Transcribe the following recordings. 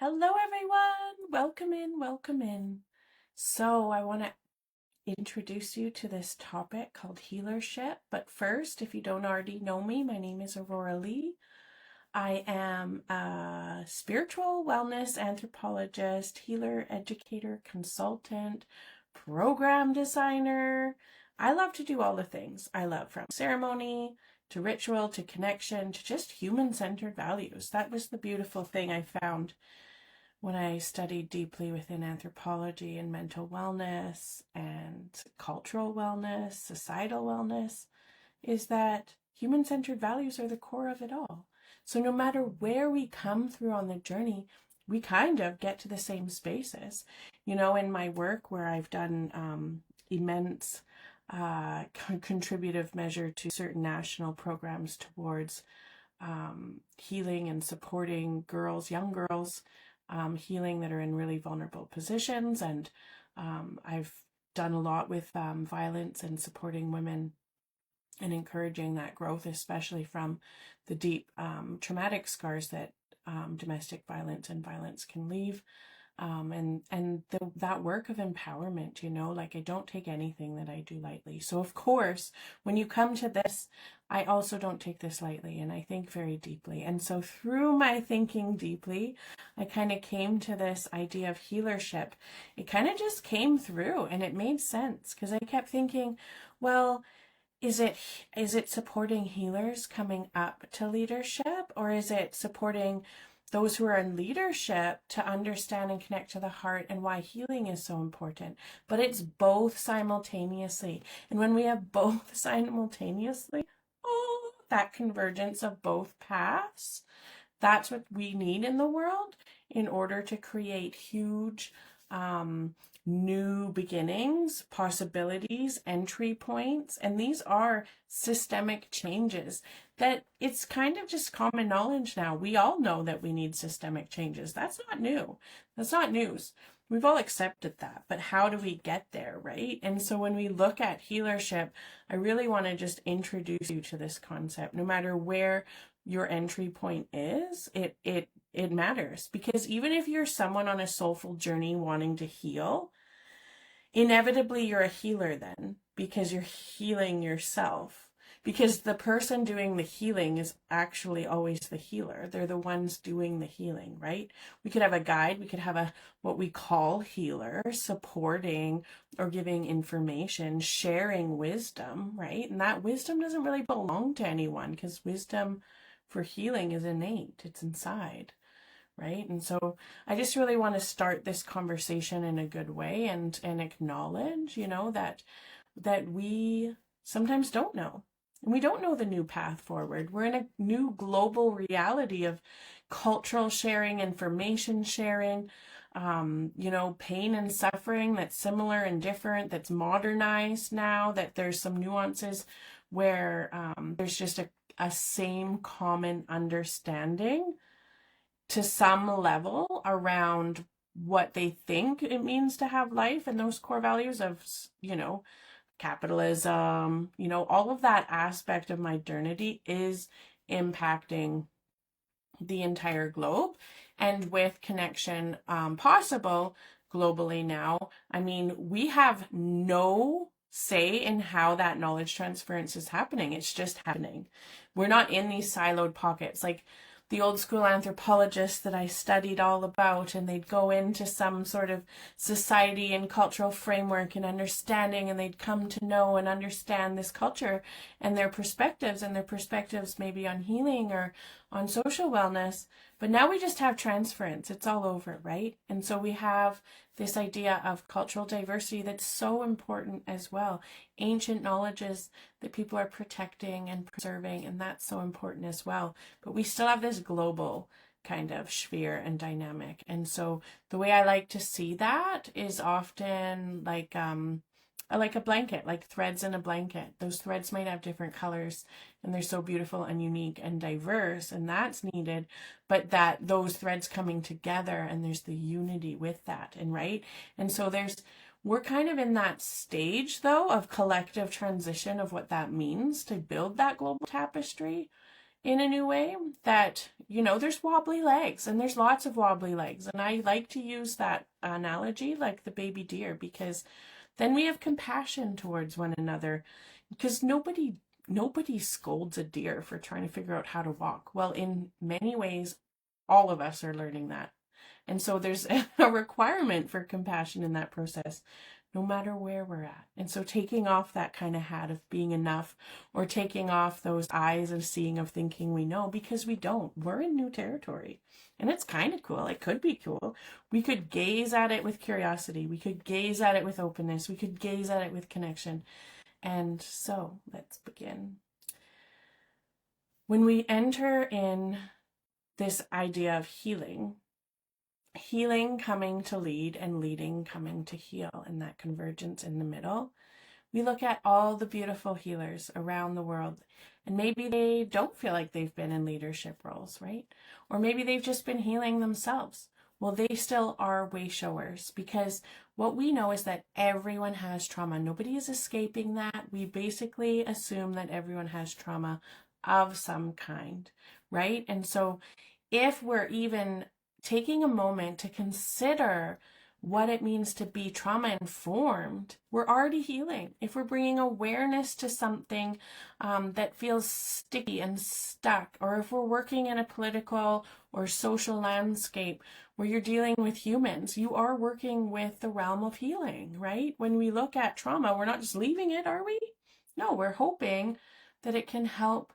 Hello, everyone. Welcome in, welcome in. So, I want to introduce you to this topic called healership. But first, if you don't already know me, my name is Aurora Lee. I am a spiritual wellness anthropologist, healer, educator, consultant, program designer. I love to do all the things. I love from ceremony to ritual to connection to just human-centered values. That was the beautiful thing I found when I studied deeply within anthropology and mental wellness and cultural wellness, societal wellness, is that human-centered values are the core of it all. So no matter where we come through on the journey, we kind of get to the same spaces. You know, in my work where I've done immense contributive measure to certain national programs towards healing and supporting girls, young girls, healing that are in really vulnerable positions. And I've done a lot with violence and supporting women and encouraging that growth, especially from the deep traumatic scars that domestic violence and violence can leave. That work of empowerment, you know, like I don't take anything that I do lightly. So of course, when you come to this, I also don't take this lightly, and I think very deeply. And so through my thinking deeply, I kind of came to this idea of healership. It kind of just came through and it made sense because I kept thinking, well, is it supporting healers coming up to leadership, or is it supporting those who are in leadership to understand and connect to the heart and why healing is so important? But it's both simultaneously. And when we have both simultaneously, oh, that convergence of both paths, that's what we need in the world in order to create huge new beginnings, possibilities, entry points. And these are systemic changes that it's kind of just common knowledge now. We all know that we need systemic changes. That's not new. That's not news. We've all accepted that, but how do we get there, right? And so when we look at healership, I really want to just introduce you to this concept. No matter where your entry point is, it matters, because even if you're someone on a soulful journey wanting to heal, inevitably you're a healer then, because you're healing yourself. Because the person doing the healing is actually always the healer. They're the ones doing the healing, right? We could have a guide, we could have a what we call healer supporting or giving information, sharing wisdom, right? And that wisdom doesn't really belong to anyone because wisdom for healing is innate, it's inside, right? And so I just really want to start this conversation in a good way and acknowledge, you know, that we sometimes don't know. And we don't know the new path forward. We're in a new global reality of cultural sharing, information sharing, you know, pain and suffering that's similar and different, that's modernized now, that there's some nuances where there's just a same common understanding to some level around what they think it means to have life and those core values of, you know, capitalism, you know, all of that aspect of modernity is impacting the entire globe. And with connection possible globally now, I mean, we have no say in how that knowledge transference is happening. It's just happening. We're not in these siloed pockets. Like the old school anthropologists that I studied all about, and they'd go into some sort of society and cultural framework and understanding, and they'd come to know and understand this culture and their perspectives maybe on healing or on social wellness. But now we just have transference. It's all over, right? And so we have this idea of cultural diversity that's so important as well. Ancient knowledges that people are protecting and preserving, and that's so important as well. But we still have this global kind of sphere and dynamic. And so the way I like to see that is often like a blanket, like threads in a blanket. Those threads might have different colors and they're so beautiful and unique and diverse, and that's needed, but that those threads coming together and there's the unity with that, and right? And so we're kind of in that stage though of collective transition of what that means to build that global tapestry. in a new way, that, you know, there's wobbly legs, and there's lots of wobbly legs. And I like to use that analogy like the baby deer, because then we have compassion towards one another, because nobody scolds a deer for trying to figure out how to walk. Well, in many ways, all of us are learning that. And so there's a requirement for compassion in that process, no matter where we're at. And so taking off that kind of hat of being enough, or taking off those eyes of seeing, of thinking we know, because we don't. We're in new territory. And it's kind of cool. It could be cool. We could gaze at it with curiosity. We could gaze at it with openness. We could gaze at it with connection. And so let's begin. When we enter in this idea of healing coming to lead and leading coming to heal, and that convergence in the middle, we look at all the beautiful healers around the world, and maybe they don't feel like they've been in leadership roles, right? Or maybe they've just been healing themselves. Well, they still are way showers, because what we know is that everyone has trauma. Nobody is escaping that. We basically assume that everyone has trauma of some kind, right? And so if we're even taking a moment to consider what it means to be trauma informed, we're already healing. If we're bringing awareness to something that feels sticky and stuck, or if we're working in a political or social landscape where you're dealing with humans, you are working with the realm of healing, right? When we look at trauma, we're not just leaving it, are we? No, we're hoping that it can help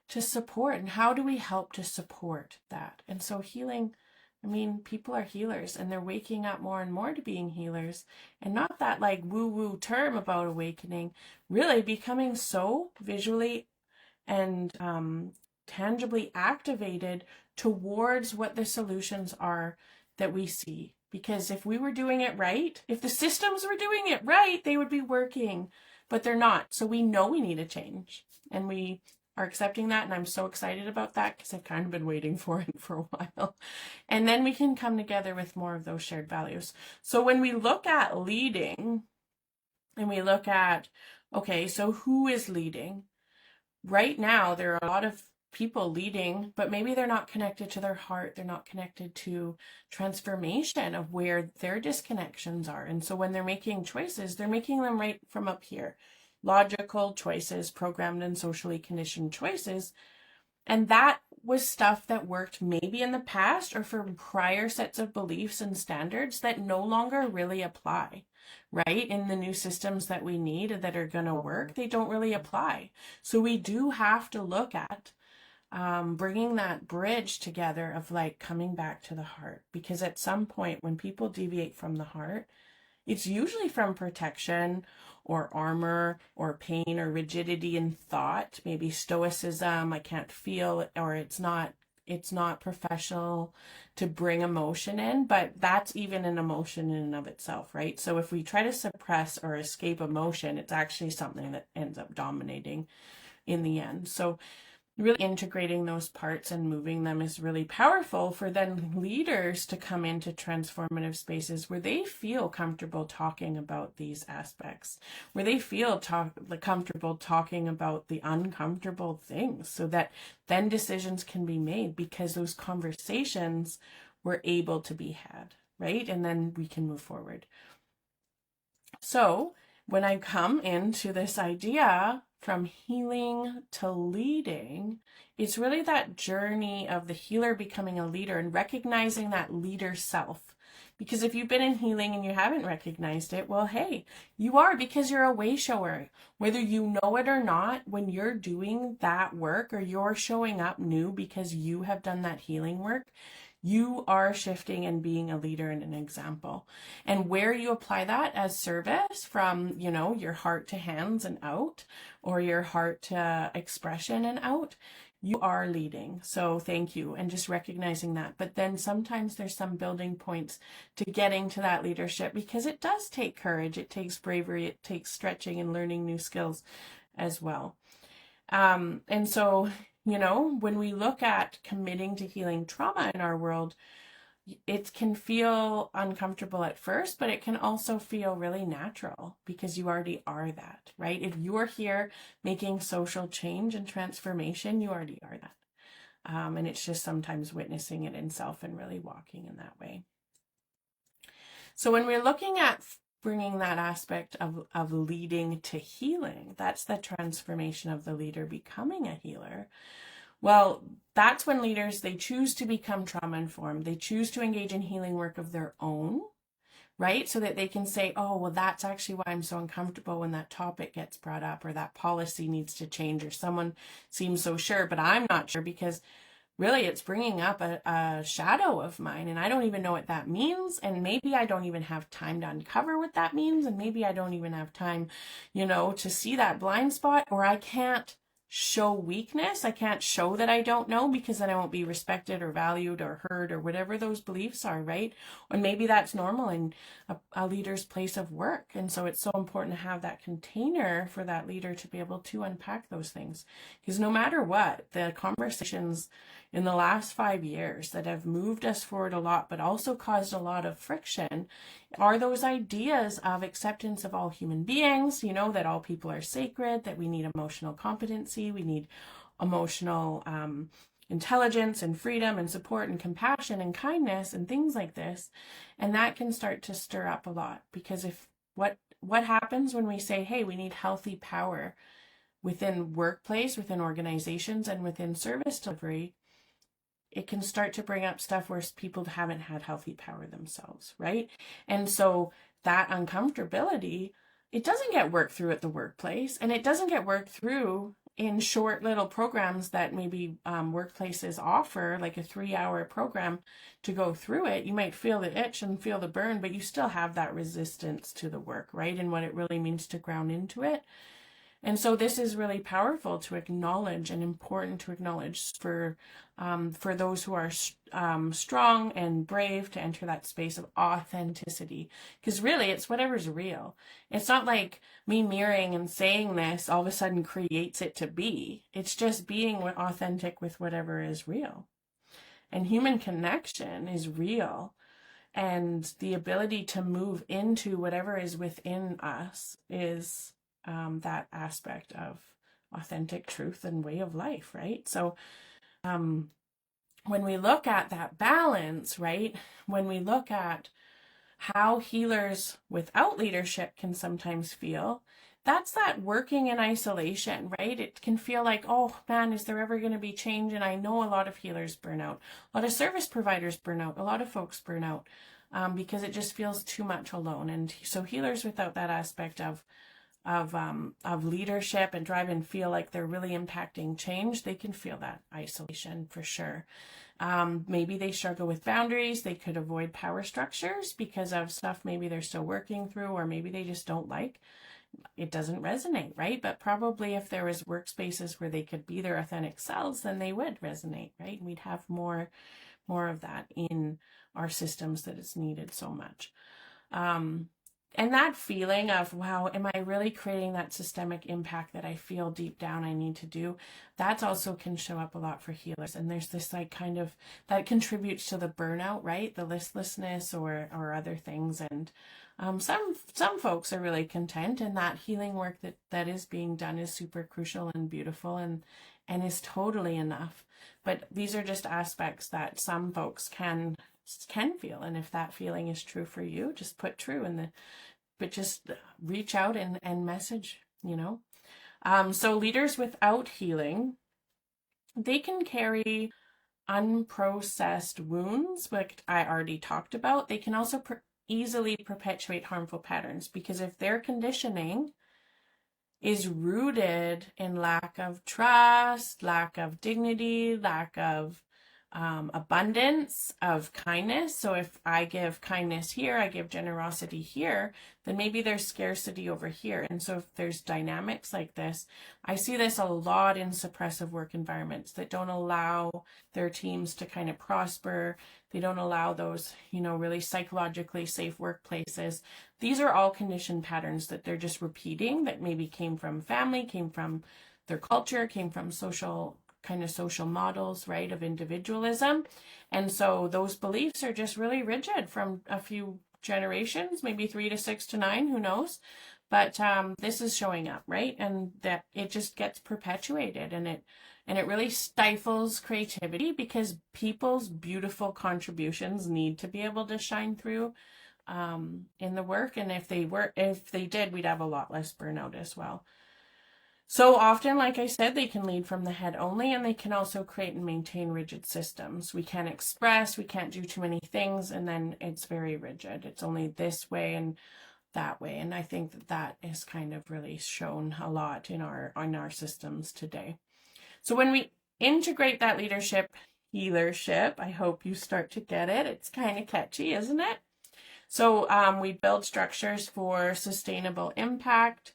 to support. And how do we help to support that? And so healing, I mean, people are healers, and they're waking up more and more to being healers, and not that like woo-woo term about awakening, really becoming so visually and tangibly activated towards what the solutions are that we see. Because if we were doing it right, if the systems were doing it right, they would be working, but they're not. So we know we need a change, and we are accepting that, and I'm so excited about that, because I've kind of been waiting for it for a while. And then we can come together with more of those shared values. So when we look at leading, and we look at, okay, so who is leading? Right now, there are a lot of people leading, but maybe they're not connected to their heart. They're not connected to transformation of where their disconnections are. And so when they're making choices, they're making them right from up here. Logical choices, programmed and socially conditioned choices. And that was stuff that worked maybe in the past, or from prior sets of beliefs and standards that no longer really apply, right? In the new systems that we need that are going to work, they don't really apply. So we do have to look at bringing that bridge together of like coming back to the heart. Because at some point when people deviate from the heart, it's usually from protection or armor or pain or rigidity in thought, maybe stoicism, I can't feel, or it's not professional to bring emotion in, but that's even an emotion in and of itself, right? So if we try to suppress or escape emotion, it's actually something that ends up dominating in the end. So really integrating those parts and moving them is really powerful for then leaders to come into transformative spaces where they feel comfortable talking about these aspects, where they feel comfortable talking about the uncomfortable things, so that then decisions can be made because those conversations were able to be had, right? And then we can move forward. So when I come into this idea from healing to leading, it's really that journey of the healer becoming a leader and recognizing that leader self. Because if you've been in healing and you haven't recognized it, well, hey, you are, because you're a way shower. Whether you know it or not, when you're doing that work, or you're showing up new because you have done that healing work, you are shifting and being a leader and an example. And where you apply that as service, from, you know, your heart to hands and out, or your heart to expression and out, you are leading. So thank you. And just recognizing that. But then sometimes there's some building points to getting to that leadership, because it does take courage. It takes bravery. It takes stretching and learning new skills as well. And so, you know, when we look at committing to healing trauma in our world, it can feel uncomfortable at first, but it can also feel really natural, because you already are that, right? If you're here making social change and transformation, you already are that. And it's just sometimes witnessing it in self and really walking in that way. So when we're looking at bringing that aspect of leading to healing, that's the transformation of the leader becoming a healer. Well, that's when leaders, they choose to become trauma informed. They choose to engage in healing work of their own, right? So that they can say, oh, well, that's actually why I'm so uncomfortable when that topic gets brought up, or that policy needs to change, or someone seems so sure, but I'm not sure, because really it's bringing up a shadow of mine, and I don't even know what that means. And maybe I don't even have time to uncover what that means. And maybe I don't even have time, to see that blind spot, or I can't show weakness. I can't show that I don't know, because then I won't be respected or valued or heard, or whatever those beliefs are, right? Or maybe that's normal in a leader's place of work. And so it's so important to have that container for that leader to be able to unpack those things. Because no matter what, the conversations in the last 5 years that have moved us forward a lot, but also caused a lot of friction, are those ideas of acceptance of all human beings, that all people are sacred, that we need emotional competency, we need emotional intelligence and freedom and support and compassion and kindness and things like this. And that can start to stir up a lot, because if what happens when we say, hey, we need healthy power within workplace, within organizations, and within service delivery, it can start to bring up stuff where people haven't had healthy power themselves, right? And so that uncomfortability, it doesn't get worked through at the workplace, and it doesn't get worked through in short little programs that maybe workplaces offer, like a 3-hour program to go through it. You might feel the itch and feel the burn, but you still have that resistance to the work, right? And what it really means to ground into it. And so this is really powerful to acknowledge, and important to acknowledge for those who are strong and brave to enter that space of authenticity. Because really, it's whatever's real. It's not like me mirroring and saying this all of a sudden creates it to be. It's just being authentic with whatever is real. And human connection is real. And the ability to move into whatever is within us is that aspect of authentic truth and way of life, right? So when we look at that balance, right, when we look at how healers without leadership can sometimes feel, that's that working in isolation, right? It can feel like, oh man, is there ever going to be change? And I know a lot of healers burn out, a lot of service providers burn out, a lot of folks burn out because it just feels too much alone. And so healers without that aspect of leadership and drive and feel like they're really impacting change, they can feel that isolation for sure. Maybe they struggle with boundaries. They could avoid power structures because of stuff maybe they're still working through, or maybe they just don't like. It doesn't resonate, right? But probably if there was workspaces where they could be their authentic selves, then they would resonate, right? And we'd have more of that in our systems that is needed so much. And that feeling of, wow, am I really creating that systemic impact that I feel deep down I need to do? That also can show up a lot for healers. And there's this like kind of, that contributes to the burnout, right? The listlessness or other things. And some folks are really content, and that healing work that is being done is super crucial and beautiful and is totally enough. But these are just aspects that some folks can feel. And if that feeling is true for you, just put true but just reach out and message, So leaders without healing, they can carry unprocessed wounds, like I already talked about. They can also easily perpetuate harmful patterns, because if their conditioning is rooted in lack of trust, lack of dignity, lack of abundance of kindness. So if I give kindness here, I give generosity here, then maybe there's scarcity over here. And so if there's dynamics like this, I see this a lot in suppressive work environments that don't allow their teams to kind of prosper. They don't allow those, really psychologically safe workplaces. These are all conditioned patterns that they're just repeating, that maybe came from family, came from their culture, came from social models, right, of individualism. And so those beliefs are just really rigid from a few generations, maybe 3 to 6 to 9, who knows? But this is showing up, right? And that it just gets perpetuated, and And it really stifles creativity because people's beautiful contributions need to be able to shine through in the work. And if they did, we'd have a lot less burnout as well. So often, like I said, they can lead from the head only, and they can also create and maintain rigid systems. We can't express, we can't do too many things, and then it's very rigid. It's only this way and that way. And I think that that is kind of really shown a lot in our systems today. So when we integrate that leadership, healership, I hope you start to get it. It's kind of catchy, isn't it? So we build structures for sustainable impact.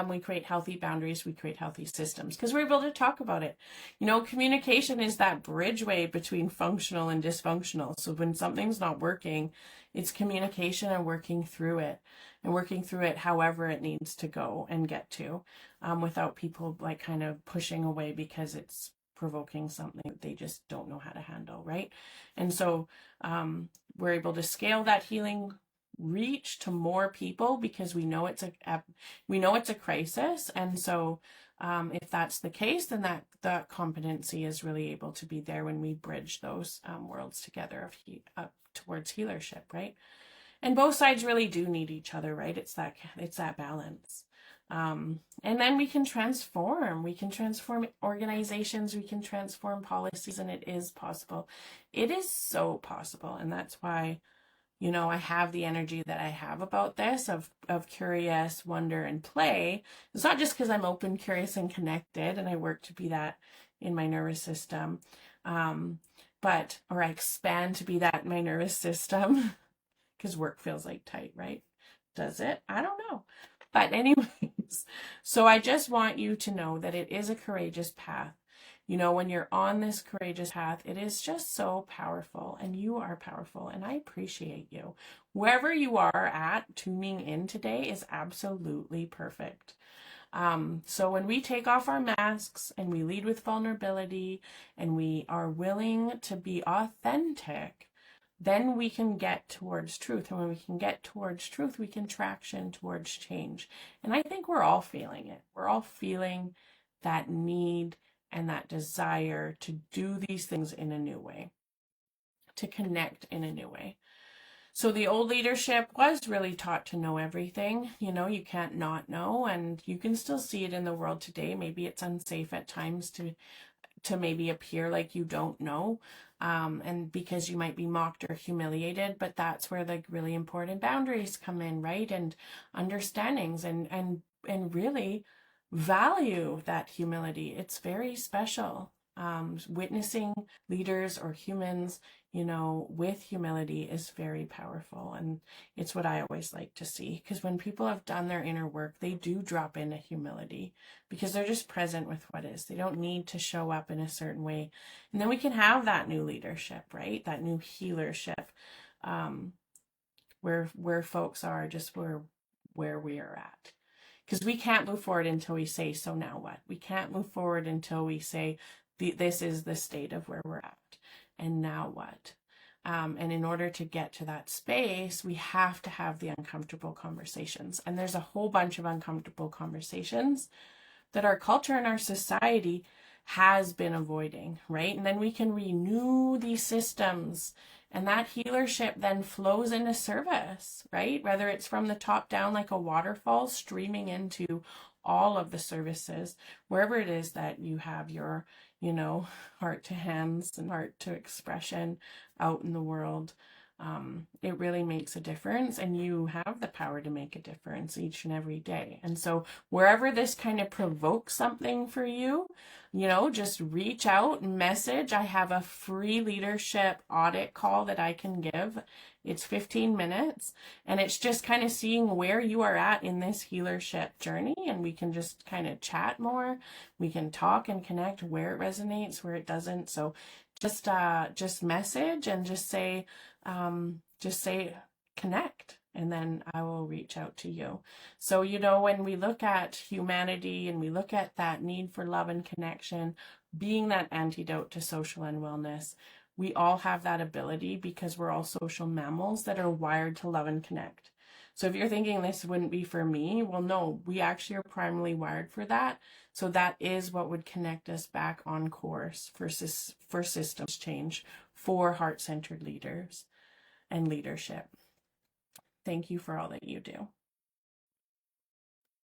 We create healthy boundaries, we create healthy systems because we're able to talk about it. You know, communication is that bridgeway between functional and dysfunctional. So when something's not working, it's communication and working through it however it needs to go and get to, without people like kind of pushing away because it's provoking something that they just don't know how to handle, right? And so we're able to scale that healing reach to more people because we know it's a crisis. And so if that's the case, then that competency is really able to be there when we bridge those worlds together towards healership, right? And both sides really do need each other, right? It's that balance. And then we can transform organizations, we can transform policies, and it is possible. It is so possible. And that's why, you know, I have the energy that I have about this of curious, wonder, and play. It's not just because I'm open, curious, and connected, and I work to be that in my nervous system, or I expand to be that in my nervous system, because work feels like tight, right? Does it? I don't know. But anyways, so I just want you to know that it is a courageous path. You know, when you're on this courageous path, it is just so powerful, and you are powerful, and I appreciate you. Wherever you are at, tuning in today is absolutely perfect. So when we take off our masks and we lead with vulnerability and we are willing to be authentic, then we can get towards truth. And when we can get towards truth, we can traction towards change. And I think we're all feeling it. We're all feeling that need and that desire to do these things in a new way, to connect in a new way. So the old leadership was really taught to know everything. You know, you can't not know, and you can still see it in the world today. Maybe it's unsafe at times to maybe appear like you don't know, and because you might be mocked or humiliated, but that's where the really important boundaries come in, right? And understandings and really value that humility. It's very special. Witnessing leaders or humans, you know, with humility is very powerful. And it's what I always like to see, because when people have done their inner work, they do drop into humility because they're just present with what is. They don't need to show up in a certain way. And then we can have that new leadership, right? That new healership, where folks are just where we are at. Because we can't move forward until we say, so now what? We can't move forward until we say, this is the state of where we're at. And now what? And in order to get to that space, we have to have the uncomfortable conversations. And there's a whole bunch of uncomfortable conversations that our culture and our society has been avoiding, right? And then we can renew these systems, and that healership then flows into service, right? Whether it's from the top down like a waterfall streaming into all of the services, wherever it is that you have your, you know, heart to hands and heart to expression out in the world. It really makes a difference, and you have the power to make a difference each and every day. And so wherever this kind of provokes something for you, you know, just reach out, message. I have a free leadership audit call that I can give. It's 15 minutes, and it's just kind of seeing where you are at in this healership journey, and we can just kind of chat more. We can talk and connect where it resonates, where it doesn't. So just message and just say connect, and then I will reach out to you. So, you know, when we look at humanity and we look at that need for love and connection being that antidote to social unwellness, we all have that ability because we're all social mammals that are wired to love and connect. So if you're thinking this wouldn't be for me, well, no, we actually are primarily wired for that. So that is what would connect us back on course for systems change, for heart-centered leaders and leadership. Thank you for all that you do.